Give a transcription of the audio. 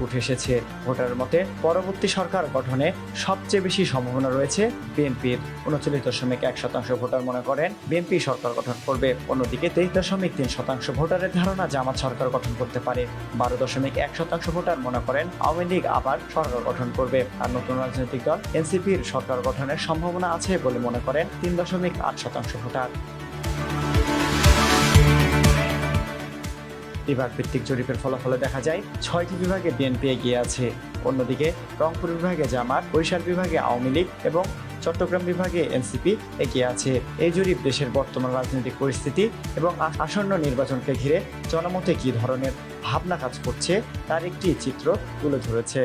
উঠে এসেছে। ভোটারের মতে পরবর্তী সরকার গঠনে সবচেয়ে বেশি সম্ভাবনা রয়েছে বিএনপির। ৩৯.১% ভোটার মনে করেন বিএনপি সরকার গঠন করবে। অন্যদিকে ২৩.৩% ভোটারের ধারণা জামাত সরকার গঠন করতে পারে। ১২.১% ভোটার মনে করেন আওয়ামী লীগ আবার সরকার গঠন করবে। আর নতুন রাজনৈতিক দল এনসিপির সরকার গঠনের সম্ভাবনা আছে বলে মনে করেন ৩.৮% ভোটার। বিভাগ ভিত্তিক জরিপের ফলাফলে দেখা যায় ৬টি বিভাগে বিএনপি এগিয়ে আছে। অন্যদিকে রংপুর বিভাগে জামাত, বরিশাল বিভাগে আওয়ামী লীগ এবং চট্টগ্রাম বিভাগে এনসিপি এগিয়ে আছে। এই জরিপ দেশের বর্তমান রাজনৈতিক পরিস্থিতি এবং আসন্ন নির্বাচনকে ঘিরে জনমতে কী ধরনের ভাবনা কাজ করছে তার একটি চিত্র তুলে ধরেছে।